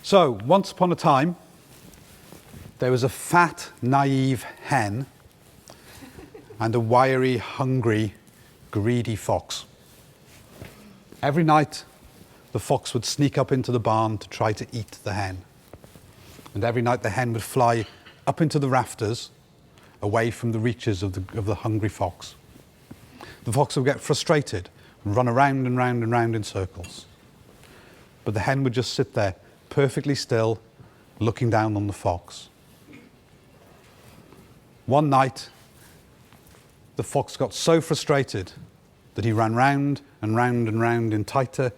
So, once upon a time, there was a fat, naive hen and a wiry, hungry, greedy fox. Every night, the fox would sneak up into the barn to try to eat the hen. And every night the hen would fly up into the rafters, away from the reaches of the hungry fox. The fox would get frustrated and run around and round and round in circles. But the hen would just sit there, perfectly still, looking down on the fox. One night, the fox got so frustrated that he ran round and round and round in tighter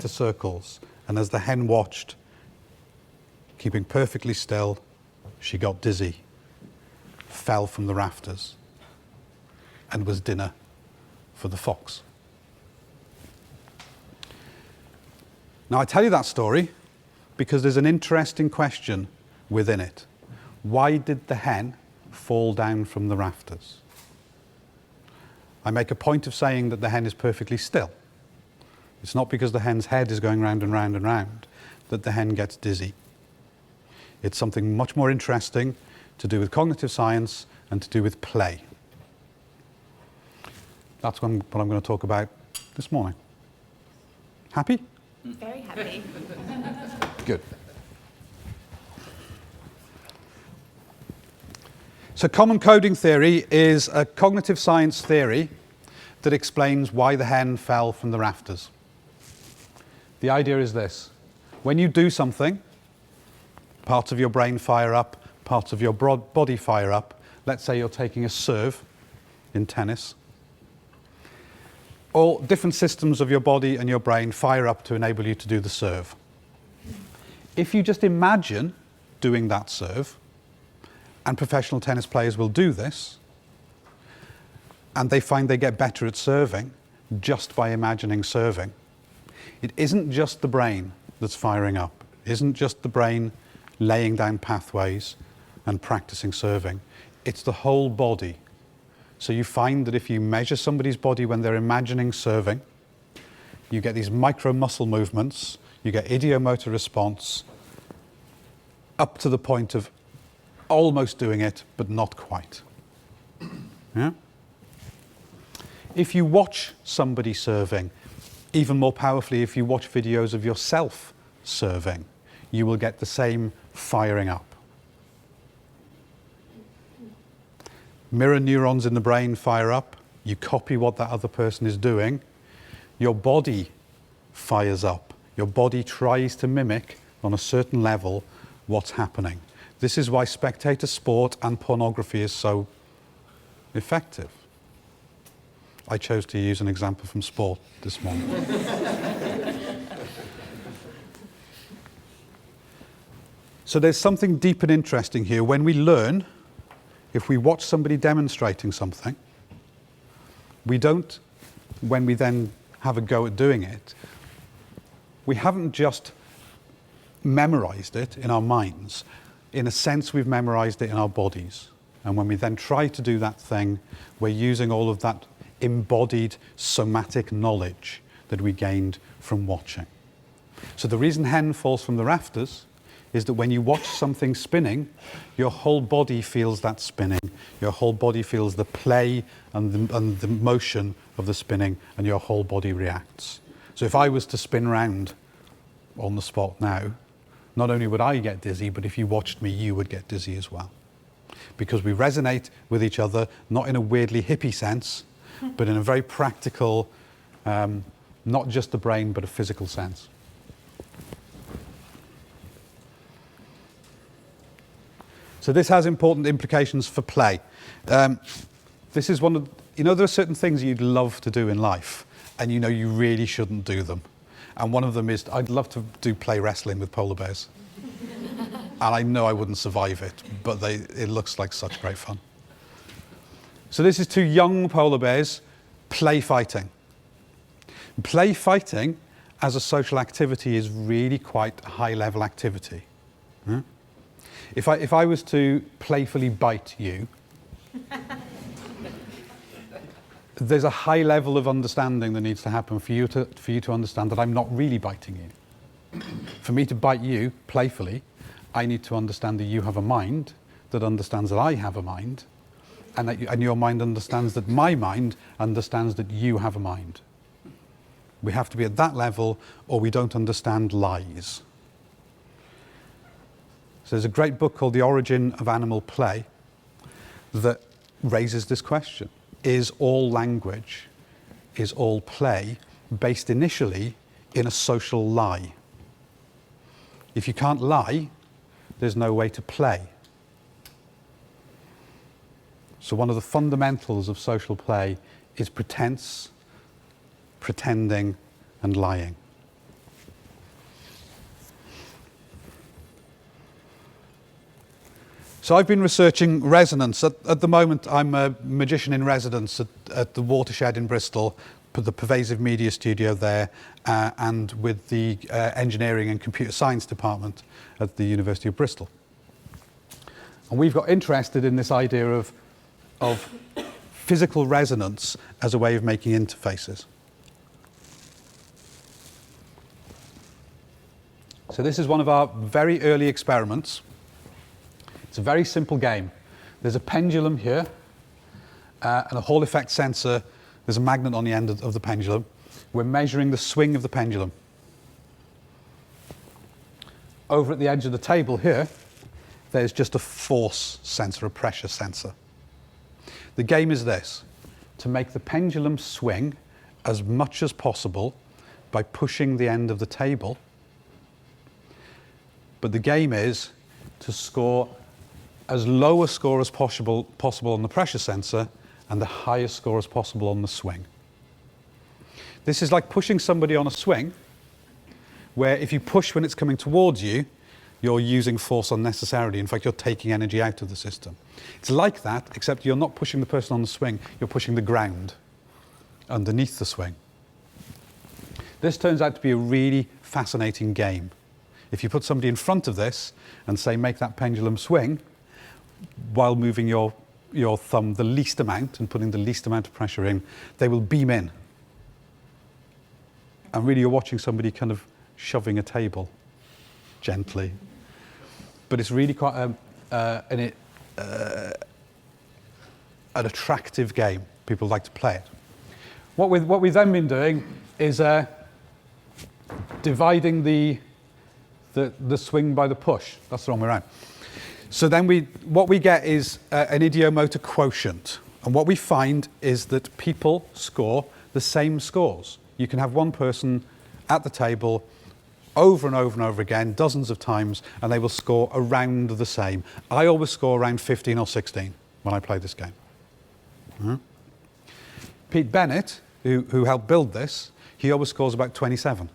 circles. And as the hen watched, keeping perfectly still, she got dizzy, fell from the rafters, and was dinner for the fox. Now, I tell you that story because there's an interesting question within it. Why did the hen fall down from the rafters? I make a point of saying that the hen is perfectly still. It's not because the hen's head is going round and round and round that the hen gets dizzy. It's something much more interesting to do with cognitive science and to do with play. That's what I'm going to talk about this morning. Happy? Very happy. Good. So common coding theory is a cognitive science theory that explains why the hen fell from the rafters. The idea is this. When you do something, parts of your brain fire up, parts of your body fire up. Let's say you're taking a serve in tennis. All different systems of your body and your brain fire up to enable you to do the serve. If you just imagine doing that serve, and professional tennis players will do this, and they find they get better at serving just by imagining serving. It isn't just the brain that's firing up. It isn't just the brain laying down pathways and practicing serving. It's the whole body. So you find that if you measure somebody's body when they're imagining serving, you get these micro muscle movements, you get ideomotor response, up to the point of almost doing it, but not quite. Yeah? If you watch somebody serving, even more powerfully, if you watch videos of yourself serving, you will get the same firing up. Mirror neurons in the brain fire up. You copy what that other person is doing. Your body fires up. Your body tries to mimic, on a certain level, what's happening. This is why spectator sport and pornography is so effective. I chose to use an example from sport this morning. So there's something deep and interesting here. When we learn, if we watch somebody demonstrating something, we don't, when we then have a go at doing it, we haven't just memorized it in our minds. In a sense, we've memorized it in our bodies. And when we then try to do that thing, we're using all of that embodied somatic knowledge that we gained from watching. So the reason hen falls from the rafters is that when you watch something spinning, your whole body feels that spinning. Your whole body feels the play and the motion of the spinning, and your whole body reacts. So if I was to spin round on the spot now, not only would I get dizzy, but if you watched me, you would get dizzy as well. Because we resonate with each other, not in a weirdly hippie sense, but in a very practical, not just the brain, but a physical sense. So this has important implications for play. This is one of, there are certain things you'd love to do in life, and you really shouldn't do them. And one of them is, I'd love to do play wrestling with polar bears. And I know I wouldn't survive it, but it looks like such great fun. So this is two young polar bears play fighting. Play fighting as a social activity is really quite a high-level activity. Hmm? If I was to playfully bite you, there's a high level of understanding that needs to happen for you to understand that I'm not really biting you. For me to bite you playfully, I need to understand that you have a mind that understands that I have a mind, and and your mind understands that my mind understands that you have a mind. We have to be at that level, or we don't understand lies. So there's a great book called The Origin of Animal Play that raises this question. Is all language, is all play based initially in a social lie? If you can't lie, there's no way to play. So one of the fundamentals of social play is pretense, pretending, and lying. So I've been researching resonance. At the moment, I'm a magician in residence at the Watershed in Bristol, the pervasive media studio there, and with the engineering and computer science department at the University of Bristol. And we've got interested in this idea of physical resonance as a way of making interfaces. So this is one of our very early experiments. It's a very simple game. There's a pendulum here and a Hall effect sensor. There's a magnet on the end of the pendulum. We're measuring the swing of the pendulum. Over at the edge of the table here, there's just a force sensor, a pressure sensor. The game is this: to make the pendulum swing as much as possible by pushing the end of the table. But the game is to score as low a score as possible on the pressure sensor and the highest score as possible on the swing. This is like pushing somebody on a swing, where if you push when it's coming towards you, you're using force unnecessarily. In fact, you're taking energy out of the system. It's like that, except you're not pushing the person on the swing, you're pushing the ground underneath the swing. This turns out to be a really fascinating game. If you put somebody in front of this and say, make that pendulum swing, while moving your thumb the least amount and putting the least amount of pressure in, they will beam in. And really you're watching somebody kind of shoving a table gently. But it's really quite an attractive game. People like to play it. What we've then been doing is dividing the swing by the push. That's the wrong way around. So then what we get is an idiomotor quotient. And what we find is that people score the same scores. You can have one person at the table over and over and over again, dozens of times, and they will score around the same. I always score around 15 or 16 when I play this game. Mm-hmm. Pete Bennett, who helped build this, he always scores about 27.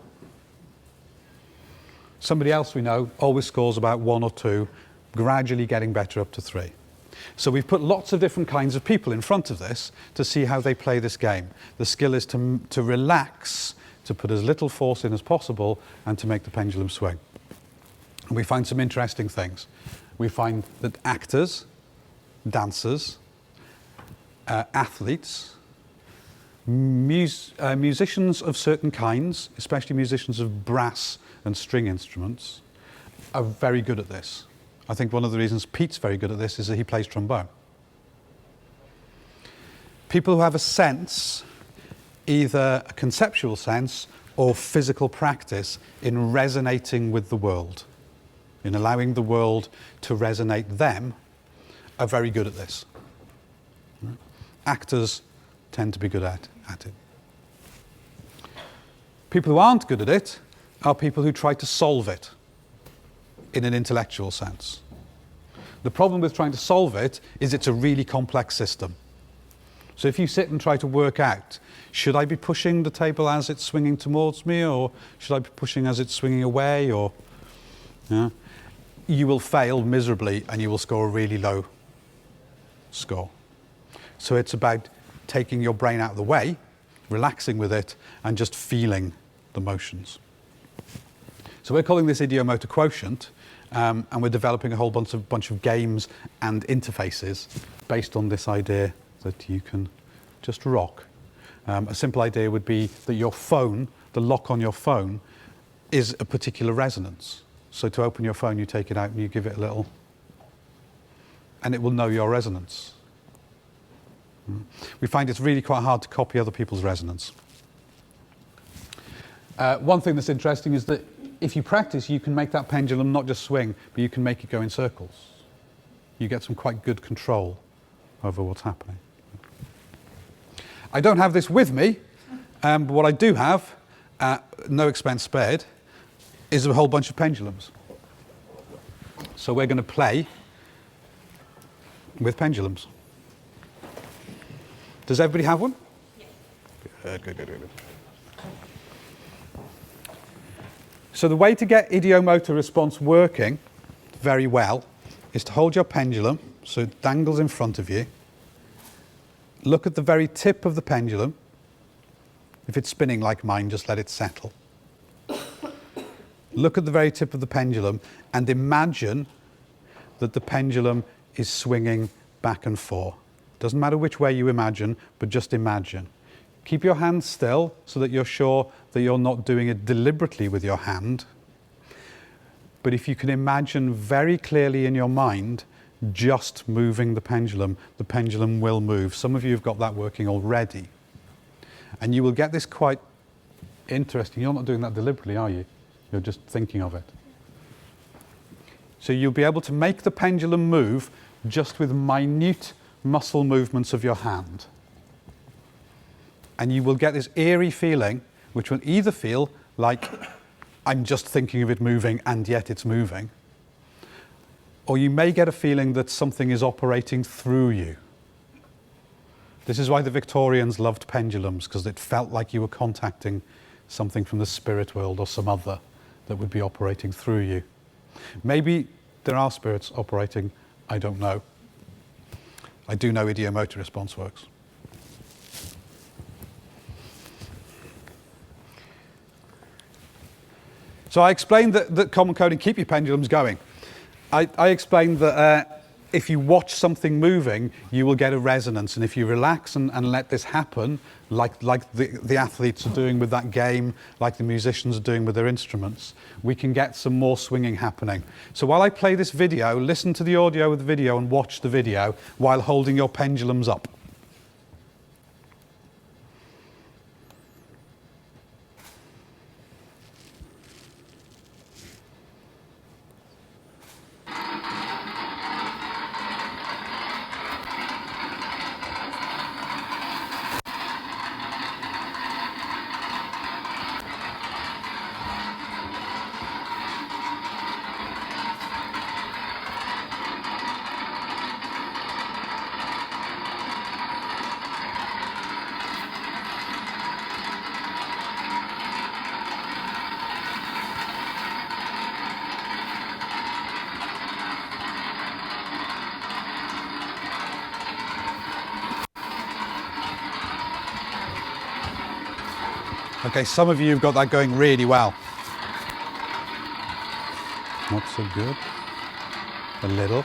Somebody else we know always scores about 1 or 2, gradually getting better up to 3. So we've put lots of different kinds of people in front of this to see how they play this game. The skill is to relax, to put as little force in as possible, and to make the pendulum swing. And we find some interesting things. We find that actors, dancers, athletes, musicians of certain kinds, especially musicians of brass and string instruments, are very good at this. I think one of the reasons Pete's very good at this is that he plays trombone. People who have a sense, either a conceptual sense or physical practice, in resonating with the world, in allowing the world to resonate them, are very good at this. Actors tend to be good at it. People who aren't good at it are people who try to solve it in an intellectual sense. The problem with trying to solve it is it's a really complex system. So if you sit and try to work out, should I be pushing the table as it's swinging towards me, or should I be pushing as it's swinging away, or you will fail miserably and you will score a really low score. So it's about taking your brain out of the way, relaxing with it, and just feeling the motions. So we're calling this idiomotor quotient, and we're developing a whole bunch of games and interfaces based on this idea that you can just rock. A simple idea would be that your phone, the lock on your phone, is a particular resonance. So to open your phone, you take it out and you give it a little, and it will know your resonance. We find it's really quite hard to copy other people's resonance. One thing that's interesting is that if you practice, you can make that pendulum not just swing, but you can make it go in circles. You get some quite good control over what's happening. I don't have this with me, but what I do have, no expense spared, is a whole bunch of pendulums. So we're going to play with pendulums. Does everybody have one? Yes. Good. So the way to get ideomotor response working very well is to hold your pendulum so it dangles in front of you. Look at the very tip of the pendulum. If it's spinning like mine, just let it settle. Look at the very tip of the pendulum and imagine that the pendulum is swinging back and forth. Doesn't matter which way you imagine, but just imagine. Keep your hand still so that you're sure that you're not doing it deliberately with your hand. But if you can imagine very clearly in your mind just moving the pendulum will move. Some of you have got that working already. And you will get this quite interesting. You're not doing that deliberately, are you? You're just thinking of it. So you'll be able to make the pendulum move just with minute muscle movements of your hand. And you will get this eerie feeling, which will either feel like I'm just thinking of it moving and yet it's moving, or you may get a feeling that something is operating through you. This is why the Victorians loved pendulums, because it felt like you were contacting something from the spirit world or some other that would be operating through you. Maybe there are spirits operating, I don't know. I do know ideomotor response works. So I explained that common coding keep your pendulums going. I explained that if you watch something moving, you will get a resonance. And if you relax and let this happen, like the athletes are doing with that game, like the musicians are doing with their instruments, we can get some more swinging happening. So while I play this video, listen to the audio of the video and watch the video while holding your pendulums up. Okay, some of you have got that going really well. Not so good. A little.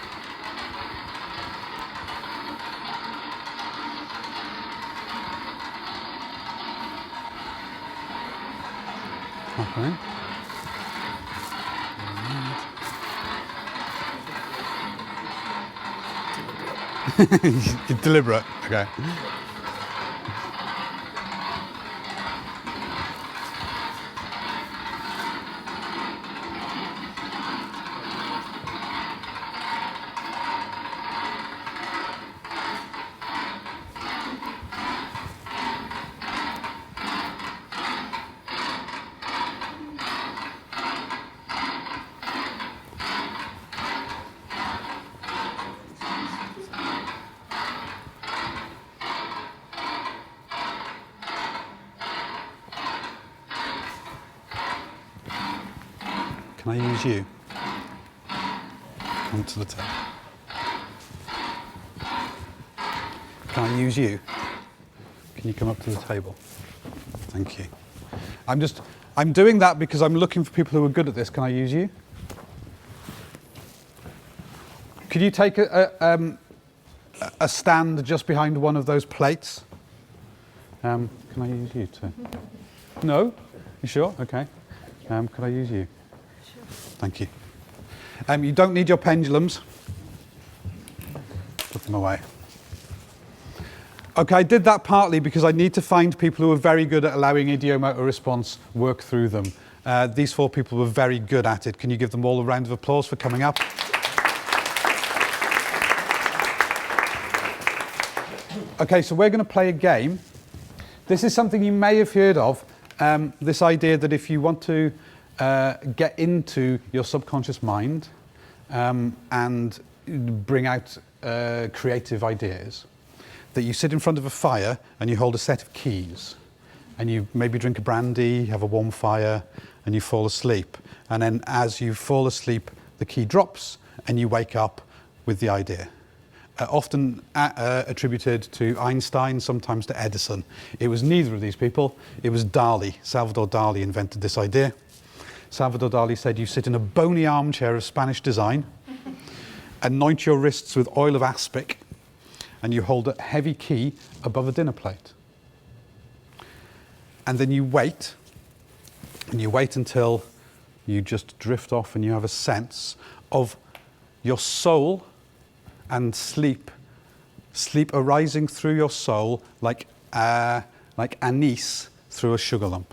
Okay. Deliberate. Okay. Can I use you? Onto the table. Can I use you? Can you come up to the table? Thank you. I'm doing that because I'm looking for people who are good at this. Can I use you? Could you take a stand just behind one of those plates? Can I use you too? No? You sure? Okay. Could I use you? Sure. Thank you. You don't need your pendulums. Put them away. Okay, I did that partly because I need to find people who are very good at allowing idiomotor response work through them. These 4 people were very good at it. Can you give them all a round of applause for coming up? Okay, so we're going to play a game. This is something you may have heard of, this idea that if you want to get into your subconscious mind and bring out creative ideas, that you sit in front of a fire and you hold a set of keys and you maybe drink a brandy, have a warm fire and you fall asleep. And then as you fall asleep, the key drops and you wake up with the idea. Often attributed to Einstein, sometimes to Edison. It was neither of these people. It was Dali. Salvador Dali invented this idea. Salvador Dali said, you sit in a bony armchair of Spanish design, anoint your wrists with oil of aspic, and you hold a heavy key above a dinner plate. And then you wait, and you wait until you just drift off and you have a sense of your soul and sleep arising through your soul like anise through a sugar lump.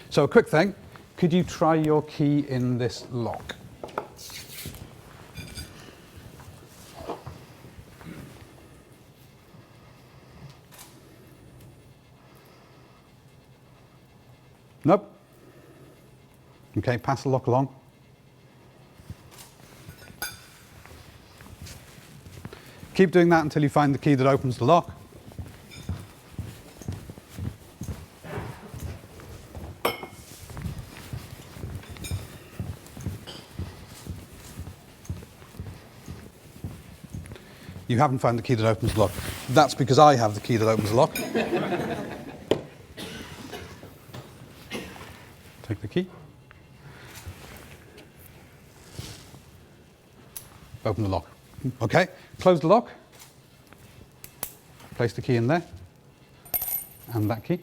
So a quick thing, could you try your key in this lock? Nope. Okay, pass the lock along. Keep doing that until you find the key that opens the lock. You haven't found the key that opens the lock. That's because I have the key that opens the lock. Take the key. Open the lock. Okay, close the lock. Place the key in there. And that key.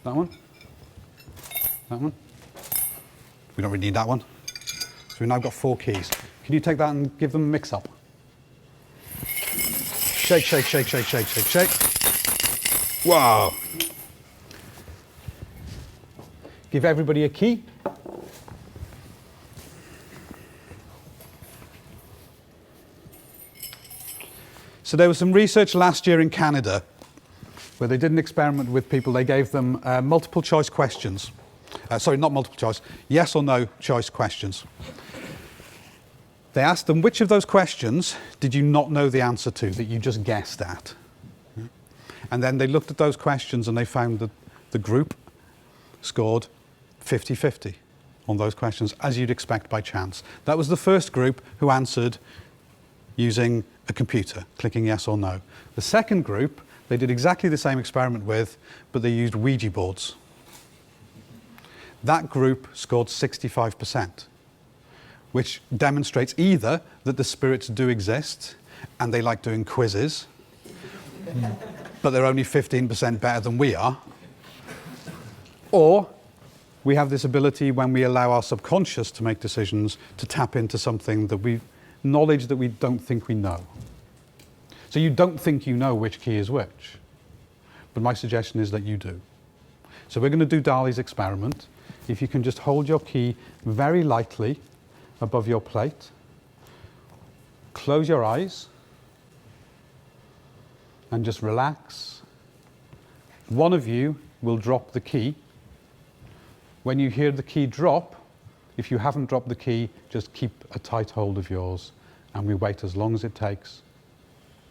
That one. That one. We don't really need that one. So we've now got 4 keys. Can you take that and give them a mix up? Shake, shake, shake, shake, shake, shake, shake. Wow. Give everybody a key. So there was some research last year in Canada where they did an experiment with people. They gave them multiple choice questions. Sorry, not multiple choice, yes or no choice questions. They asked them, which of those questions did you not know the answer to, that you just guessed at? And then they looked at those questions and they found that the group scored 50-50 on those questions, as you'd expect by chance. That was the first group who answered using a computer, clicking yes or no. The second group, they did exactly the same experiment with, but they used Ouija boards. That group scored 65%, which demonstrates either that the spirits do exist and they like doing quizzes, but they're only 15% better than we are, or we have this ability when we allow our subconscious to make decisions to tap into something that knowledge that we don't think we know. So you don't think you know which key is which, but my suggestion is that you do. So we're going to do Dali's experiment. If you can just hold your key very lightly above your plate, close your eyes, and just relax. One of you will drop the key. When you hear the key drop, if you haven't dropped the key, just keep a tight hold of yours, and we wait as long as it takes.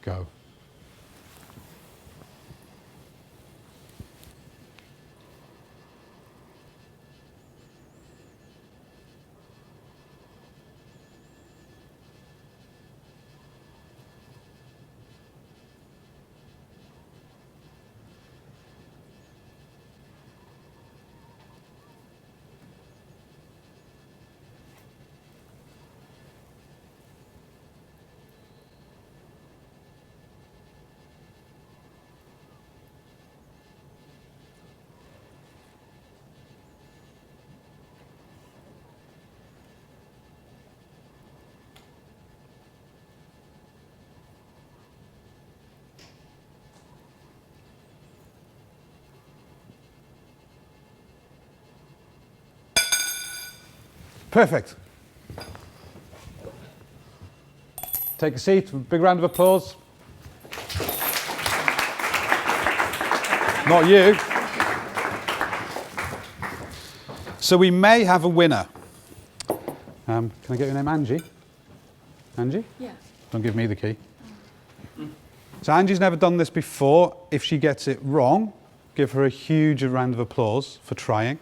Go. Perfect. Take a seat. Big round of applause. Not you. So we may have a winner. Can I get your name, Angie? Angie? Yeah. Don't give me the key. So Angie's never done this before. If she gets it wrong, give her a huge round of applause for trying.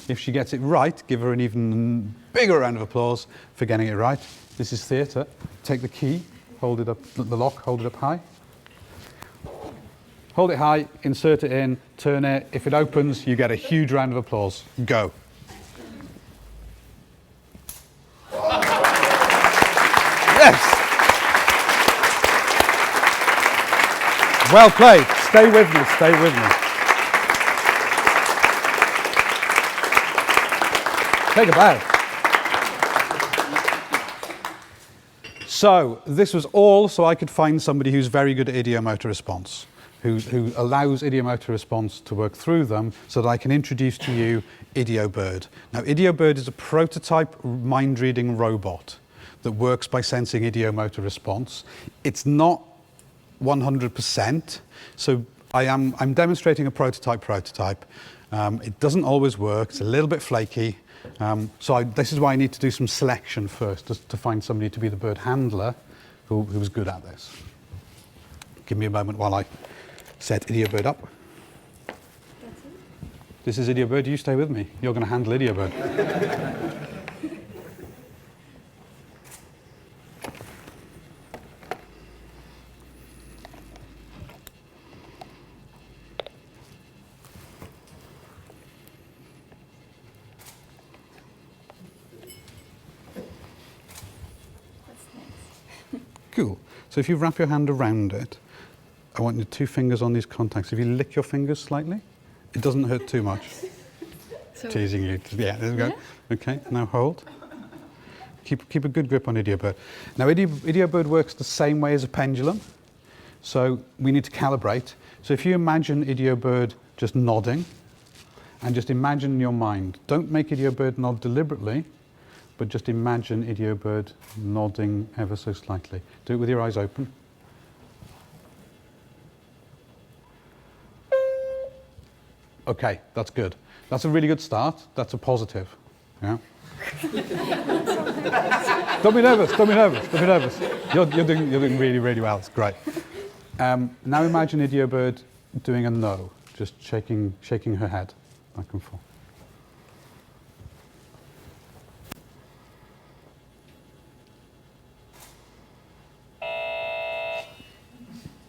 If she gets it right, give her an even bigger round of applause for getting it right. This is theatre. Take the key, hold it up, the lock, hold it up high. Hold it high, insert it in, turn it. If it opens, you get a huge round of applause. Go. Yes! Well played. Stay with me, stay with me. Take a bow. So, this was all so I could find somebody who's very good at ideomotor response, who allows ideomotor response to work through them so that I can introduce to you IdeoBird. Now, IdeoBird is a prototype mind-reading robot that works by sensing ideomotor response. It's not 100%, so I'm demonstrating a prototype. It doesn't always work, it's a little bit flaky. This is why I need to do some selection first, just to find somebody to be the bird handler who's good at this. Give me a moment while I set IdeoBird up. This is IdeoBird, you stay with me. You're going to handle IdeoBird. Cool. So if you wrap your hand around it, I want your 2 fingers on these contacts. If you lick your fingers slightly, it doesn't hurt too much. So teasing you. Yeah, there we go. Okay, now hold. Keep a good grip on IdeoBird. Now IdeoBird works the same way as a pendulum, so we need to calibrate. So if you imagine IdeoBird just nodding, and just imagine in your mind, don't make IdeoBird nod deliberately, but just imagine IdeoBird nodding ever so slightly. Do it with your eyes open. Okay, that's good. That's a really good start. That's a positive. Yeah. Don't be nervous. You're doing really, really well. It's great. Now imagine IdeoBird doing a no, just shaking her head back and forth.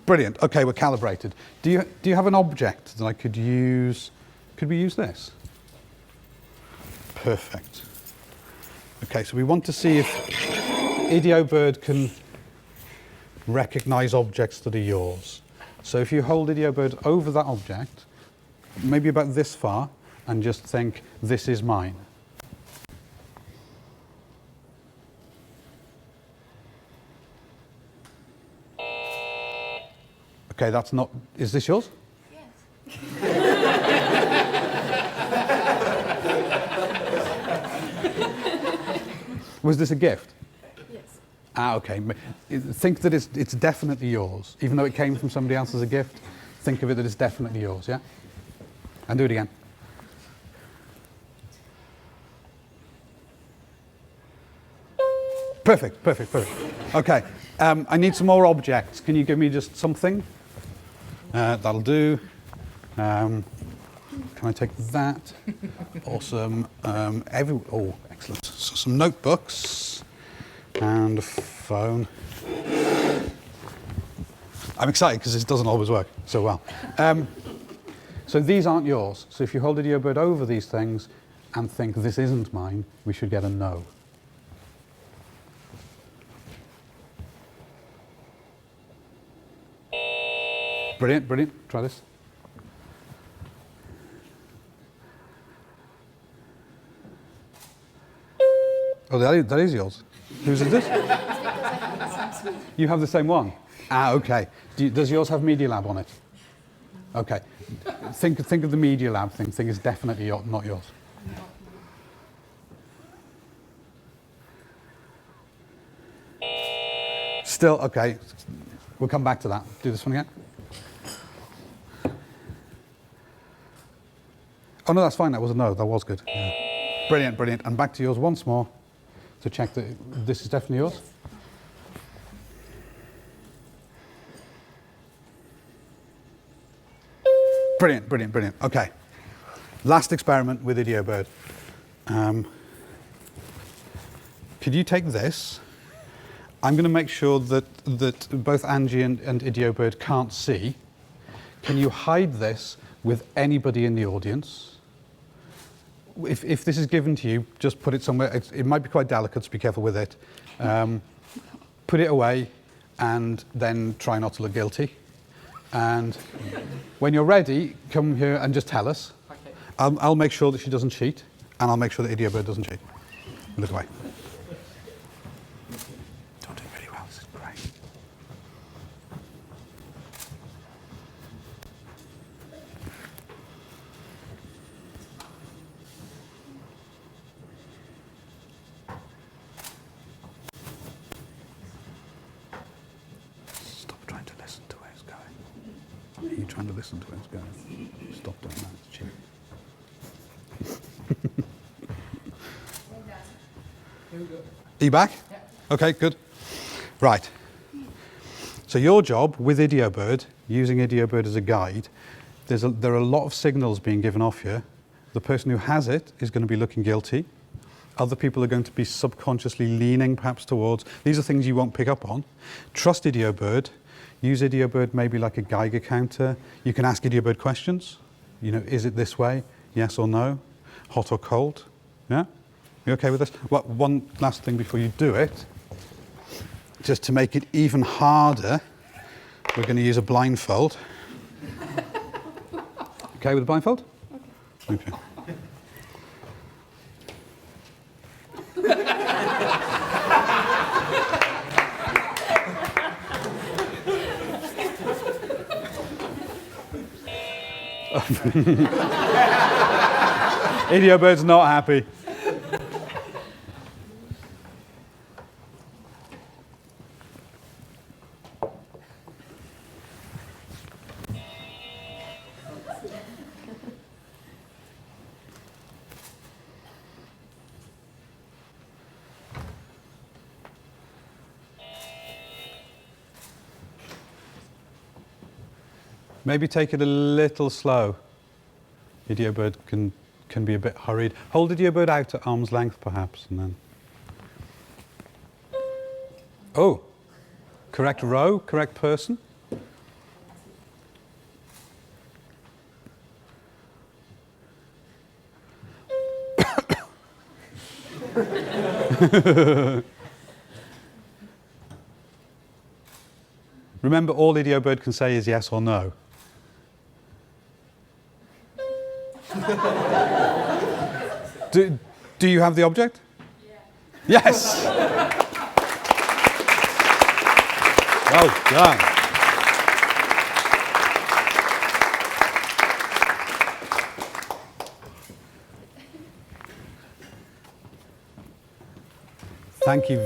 Brilliant. Okay, we're calibrated. Do you have an object that I could use? Could we use this? Perfect. Okay, so we want to see if IdeoBird can recognize objects that are yours. So if you hold IdeoBird over that object, maybe about this far, and just think, this is mine. Okay, that's not, is this yours? Yes. Was this a gift? Yes. Ah, okay. Think that it's definitely yours. Even though it came from somebody else as a gift, think of it that it's definitely yours, yeah? And do it again. Perfect. Okay, I need some more objects. Can you give me just something? That'll do. Can I take that? Awesome. Oh, excellent. So some notebooks and a phone. I'm excited because this doesn't always work so well. So these aren't yours. So if you hold IdeoBird over these things and think this isn't mine, we should get a no. Brilliant. Try this. Oh, that is yours. Whose is this? You have the same one? Ah, okay. Does yours have Media Lab on it? Okay. Think of the Media Lab thing. Think it's definitely not yours. Still, okay. We'll come back to that. Do this one again. Oh no, that's fine. That was a no. That was good. Yeah. Brilliant, brilliant. And back to yours once more to check that this is definitely yours. Yes. Brilliant, brilliant, brilliant. Okay. Last experiment with IdeoBird. Could you take this? I'm going to make sure that both Angie and IdeoBird can't see. Can you hide this with anybody in the audience? If this is given to you, just put it somewhere. It might be quite delicate, so be careful with it. Put it away and then try not to look guilty. And when you're ready, come here and just tell us. Okay. I'll make sure that she doesn't cheat, and I'll make sure that IdeoBird doesn't cheat. Look away. You're doing really well. This is great. Stop trying to listen to where it's going. Are you trying to listen to where it's going? Stop doing that. It's cheating. Are you back? Yeah. Okay, good. Right. So your job with IdeoBird, using IdeoBird as a guide, there are a lot of signals being given off here. The person who has it is going to be looking guilty. Other people are going to be subconsciously leaning perhaps towards. These are things you won't pick up on. Trust IdeoBird. Use IdeoBird maybe like a Geiger counter. You can ask IdeoBird questions. You know, is it this way? Yes or no? Hot or cold? Yeah? You okay with this? Well, one last thing before you do it, just to make it even harder, we're going to use a blindfold. Okay with the blindfold? Okay. IdeoBird's not happy. Maybe take it a little slow. IdeoBird can be a bit hurried. Hold IdeoBird out at arm's length, perhaps, and then. Oh, correct row, correct person. Remember, all IdeoBird can say is yes or no. Do you have the object? Yeah. Yes! Well done. Thank you.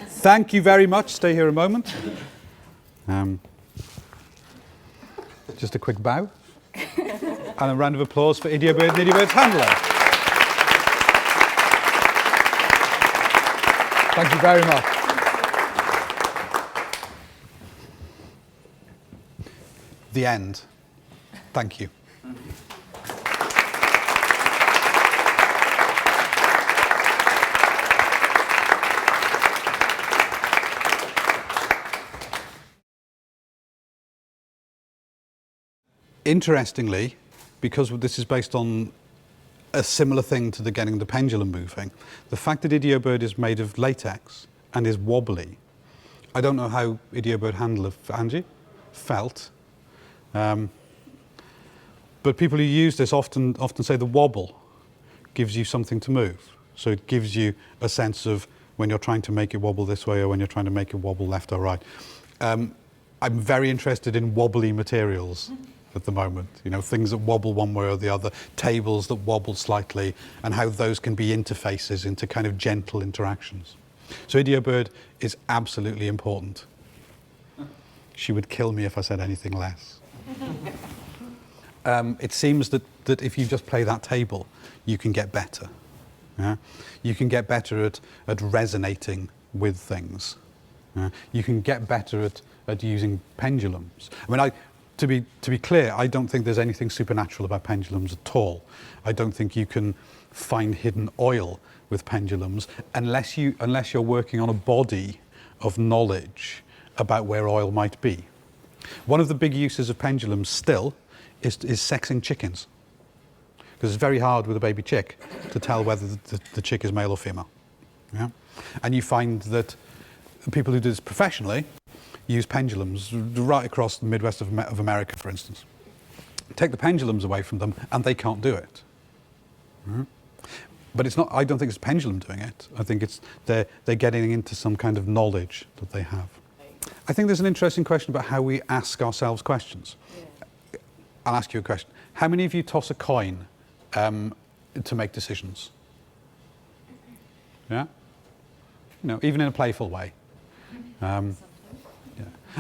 Thank you very much. Stay here a moment. Just a quick bow. And a round of applause for IdeoBird and IdeoBird's handler. Thank you very much. The end. Thank you. Interestingly, because this is based on a similar thing to the getting the pendulum moving, the fact that IdeoBird is made of latex and is wobbly, I don't know how IdeoBird handler, Angie, felt, but people who use this often say the wobble gives you something to move. So it gives you a sense of when you're trying to make it wobble this way or when you're trying to make it wobble left or right. I'm very interested in wobbly materials. at the moment. You know, things that wobble one way or the other, tables that wobble slightly, and how those can be interfaces into kind of gentle interactions. So IdeoBird is absolutely important. She would kill me if I said anything less. It seems that if you just play that table, you can get better. Yeah? You can get better at resonating with things. You can get better at using pendulums. I mean, to be clear, I don't think there's anything supernatural about pendulums at all. I don't think you can find hidden oil with pendulums unless you're working on a body of knowledge about where oil might be. One of the big uses of pendulums still is sexing chickens, because it's very hard with a baby chick to tell whether the chick is male or female. Yeah? And you find that people who do this professionally use pendulums right across the Midwest of America, for instance. Take the pendulums away from them and they can't do it. Mm-hmm. But it's not, I don't think it's a pendulum doing it. I think it's they're getting into some kind of knowledge that they have. I think there's an interesting question about how we ask ourselves questions. Yeah. I'll ask you a question. How many of you toss a coin to make decisions? Yeah? You know, even in a playful way. Yeah.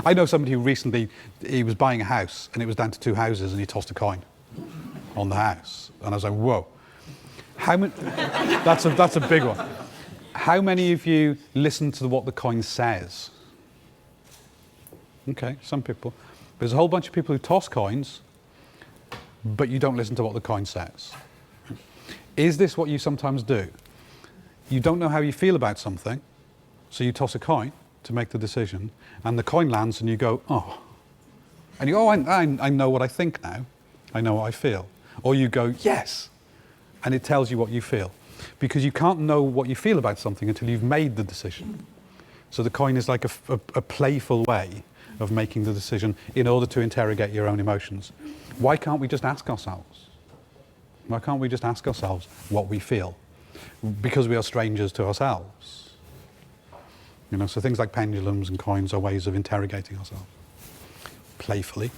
I know somebody who recently, he was buying a house and it was down to 2 houses and he tossed a coin on the house. And I was like, whoa. How many, that's a big one. How many of you listen to what the coin says? Okay, some people. There's a whole bunch of people who toss coins, but you don't listen to what the coin says. Is this what you sometimes do? You don't know how you feel about something, so you toss a coin to make the decision, and the coin lands and you go, oh. And you go, oh, I know what I think now. I know what I feel. Or you go, yes. And it tells you what you feel. Because you can't know what you feel about something until you've made the decision. So the coin is like a playful way of making the decision in order to interrogate your own emotions. Why can't we just ask ourselves? Why can't we just ask ourselves what we feel? Because we are strangers to ourselves. You know, so things like pendulums and coins are ways of interrogating ourselves. Playfully.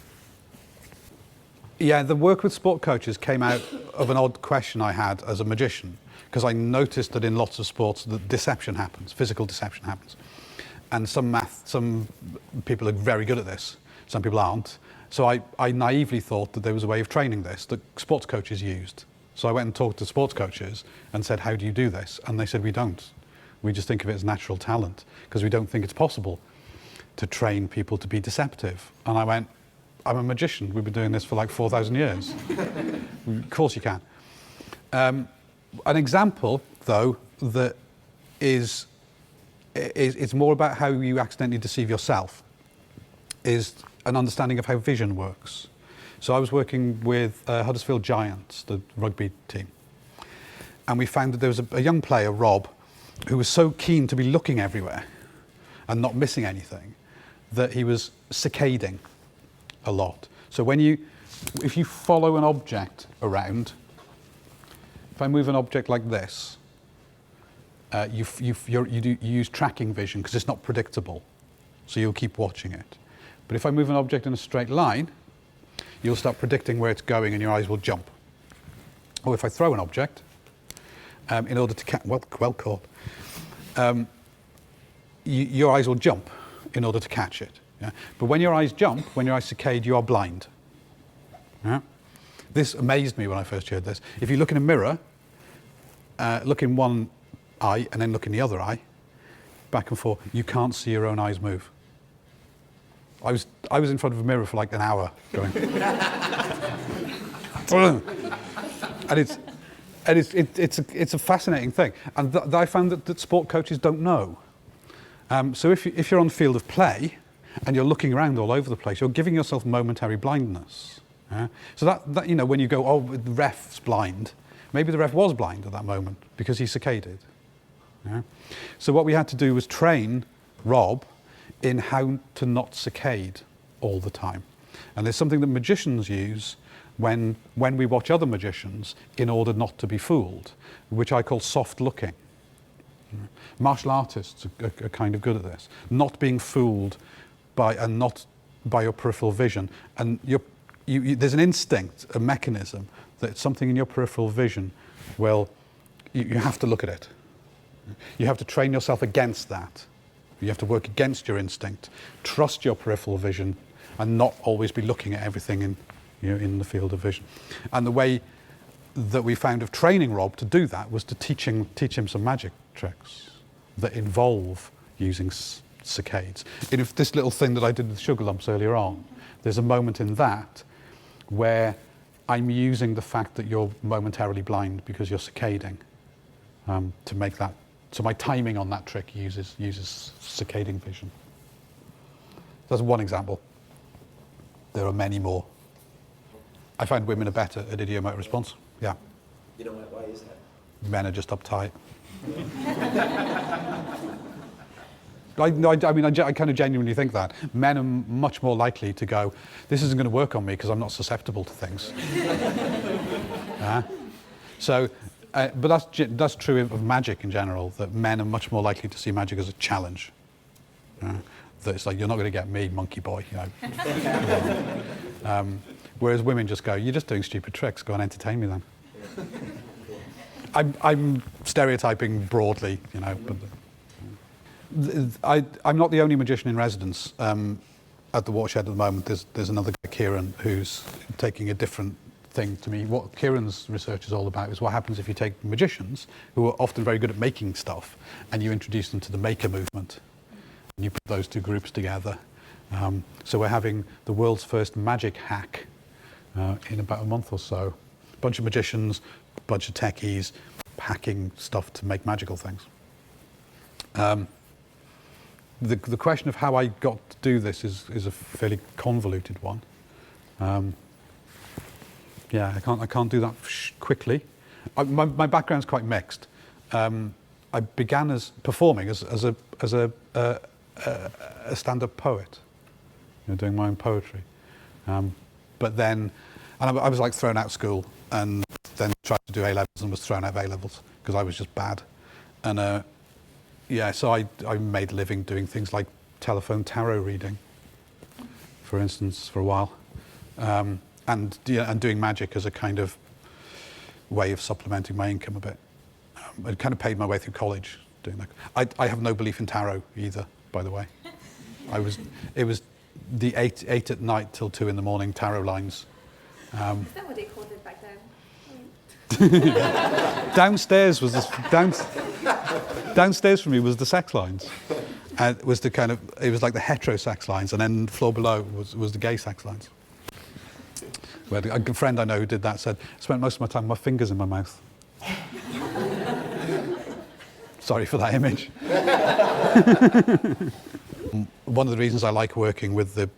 Yeah, the work with sport coaches came out of an odd question I had as a magician, because I noticed that in lots of sports that deception happens, physical deception happens. And some people are very good at this, some people aren't. So I naively thought that there was a way of training this that sports coaches used. So I went and talked to sports coaches and said, how do you do this? And they said, we don't. We just think of it as natural talent, because we don't think it's possible to train people to be deceptive. And I went, I'm a magician. We've been doing this for like 4,000 years. Of course you can. An example, though, that is it's more about how you accidentally deceive yourself, is an understanding of how vision works. So I was working with Huddersfield Giants, the rugby team, and we found that there was a young player, Rob, who was so keen to be looking everywhere and not missing anything that he was saccading a lot. So if you follow an object around, if I move an object like this, you use tracking vision because it's not predictable, so you'll keep watching it. But if I move an object in a straight line, you'll start predicting where it's going and your eyes will jump. Or if I throw an object, in order to catch, well caught, your eyes will jump in order to catch it. Yeah? But when your eyes jump, when your eyes saccade, you are blind. Yeah? This amazed me when I first heard this. If you look in a mirror, look in one eye and then look in the other eye, back and forth, you can't see your own eyes move. I was in front of a mirror for like an hour going, and it's a fascinating thing, and I found that sport coaches don't know. So if you're on the field of play and you're looking around all over the place, you're giving yourself momentary blindness. Yeah? So that you know, when you go, oh, the ref's blind, maybe the ref was blind at that moment because he saccaded. Yeah? So what we had to do was train Rob in how to not saccade all the time. And there's something that magicians use when we watch other magicians in order not to be fooled, which I call soft looking. Martial artists are kind of good at this, not being fooled by your peripheral vision. And there's an instinct, a mechanism, that something in your peripheral vision will, you have to look at it. You have to train yourself against that. You have to work against your instinct, trust your peripheral vision, and not always be looking at everything in the field of vision. And the way that we found of training Rob to do that was to teach him some magic tricks that involve using saccades. If this little thing that I did with sugar lumps earlier on, there's a moment in that where I'm using the fact that you're momentarily blind because you're saccading to make that. So my timing on that trick uses saccading vision. That's one example. There are many more. I find women are better at idiomatic response. Yeah. You know why is that? Men are just uptight. I kind of genuinely think that. Men are much more likely to go, this isn't going to work on me because I'm not susceptible to things. But that's true of magic in general, that men are much more likely to see magic as a challenge. That it's like, you're not going to get me, monkey boy. Whereas women just go, you're just doing stupid tricks, go and entertain me then. I'm stereotyping broadly, but I'm not the only magician in residence at the Watershed at the moment. There's another guy, Kieran, who's taking a different thing to me. What Kieran's research is all about is what happens if you take magicians, who are often very good at making stuff, and you introduce them to the maker movement. And you put those two groups together. So we're having the world's first magic hack in about a month or so. A bunch of magicians, a bunch of techies, hacking stuff to make magical things. The question of how I got to do this is a fairly convoluted one. I can't do that quickly. My background's quite mixed. I began as performing as a stand-up poet, doing my own poetry. But then, and I was like thrown out of school, and then tried to do A-levels and was thrown out of A-levels because I was just bad. And so I made a living doing things like telephone tarot reading, for instance, for a while, and doing magic as a kind of way of supplementing my income a bit. I kind of paid my way through college doing that. I have no belief in tarot either, by the way. It was the 8 at night till 2 in the morning tarot lines. Is that what they called it back then? Downstairs for me was the sex lines. It was like the hetero sex lines, and then the floor below was the gay sex lines. Where a friend I know who did that said, I spent most of my time with my fingers in my mouth. Sorry for that image. One of the reasons I like working with the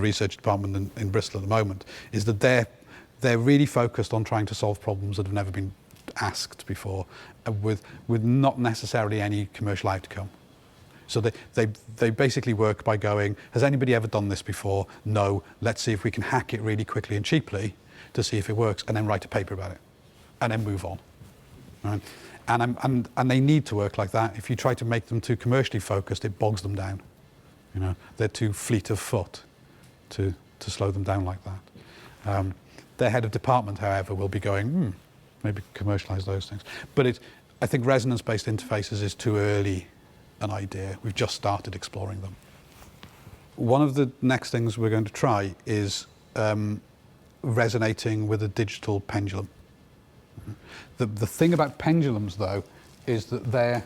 research department in Bristol at the moment is that they're really focused on trying to solve problems that have never been asked before, with not necessarily any commercial outcome. So they basically work by going, has anybody ever done this before? No. Let's see if we can hack it really quickly and cheaply to see if it works, and then write a paper about it, and then move on. Right? And they need to work like that. If you try to make them too commercially focused, it bogs them down. They're too fleet of foot to slow them down like that. Their head of department, however, will be going, maybe commercialise those things. But I think resonance-based interfaces is too early an idea. We've just started exploring them. One of the next things we're going to try is resonating with a digital pendulum. The thing about pendulums, though, is that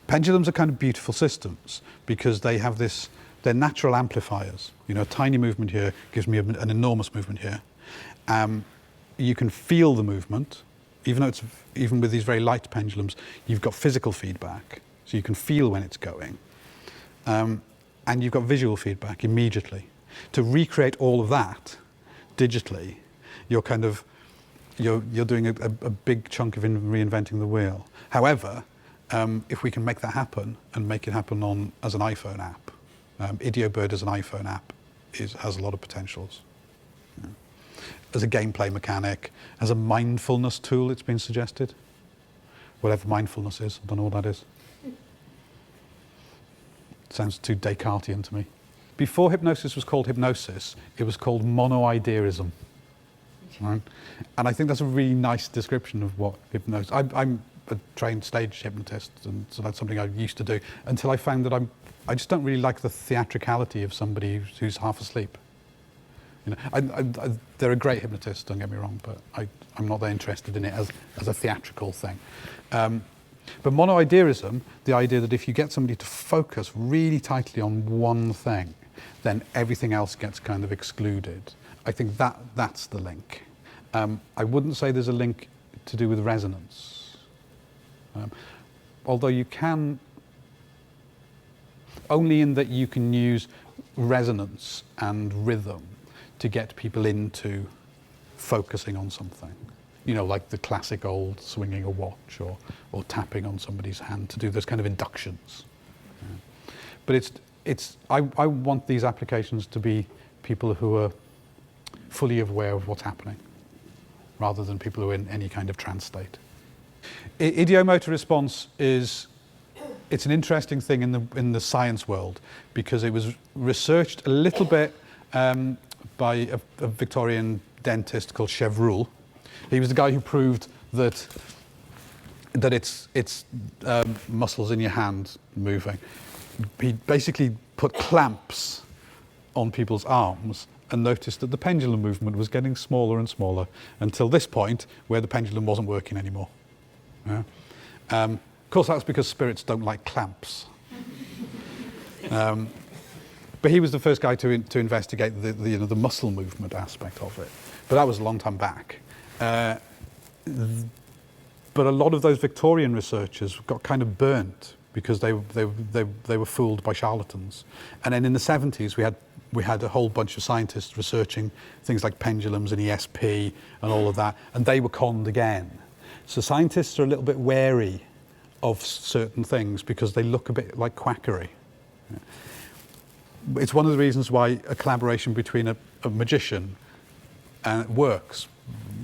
pendulums are kind of beautiful systems because they have they're natural amplifiers. A tiny movement here gives me an enormous movement here. You can feel the movement, even with these very light pendulums, you've got physical feedback. So you can feel when it's going. And you've got visual feedback immediately. To recreate all of that digitally, you're doing a big chunk of reinventing the wheel. However, if we can make that happen and make it happen as an iPhone app, IdeoBird as an iPhone app has a lot of potentials. As a gameplay mechanic, as a mindfulness tool, it's been suggested. Whatever mindfulness is, I don't know what that is. Sounds too Descartesian to me. before hypnosis was called hypnosis, it was called monoideaism. Right? And I think that's a really nice description of what hypnosis. I'm a trained stage hypnotist, and so that's something I used to do until I found that I just don't really like the theatricality of somebody who's half asleep. You know, they're a great hypnotist, don't get me wrong, but I'm not that interested in it as a theatrical thing. But monoideaism, the idea that if you get somebody to focus really tightly on one thing, then everything else gets kind of excluded. I think that's the link. I wouldn't say there's a link to do with resonance. Although you can, only in that you can use resonance and rhythm to get people into focusing on something. You know, like the classic old swinging a watch or tapping on somebody's hand to do those kind of inductions. Yeah. But I want these applications to be people who are fully aware of what's happening, rather than people who are in any kind of trance state. Idiomotor response it's an interesting thing in the science world, because it was researched a little bit by a Victorian dentist called Chevreul. He was the guy who proved that it's muscles in your hand moving. He basically put clamps on people's arms and noticed that the pendulum movement was getting smaller and smaller until this point where the pendulum wasn't working anymore. Yeah. Of course, that's because spirits don't like clamps. But he was the first guy to investigate the muscle movement aspect of it. But that was a long time back. But a lot of those Victorian researchers got kind of burnt because they were fooled by charlatans. And then in the 70s, we had a whole bunch of scientists researching things like pendulums and ESP and all of that, and they were conned again. So scientists are a little bit wary of certain things because they look a bit like quackery. It's one of the reasons why a collaboration between a magician works,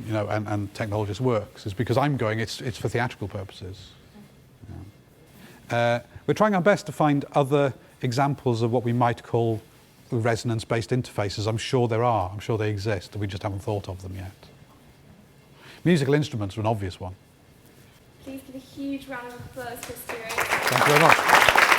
you know, and technologist works, is because I'm going, it's for theatrical purposes. Yeah. We're trying our best to find other examples of what we might call resonance-based interfaces. I'm sure there are. I'm sure they exist. We just haven't thought of them yet. Musical instruments are an obvious one. Please give a huge round of applause for Stuart. Thank you very much.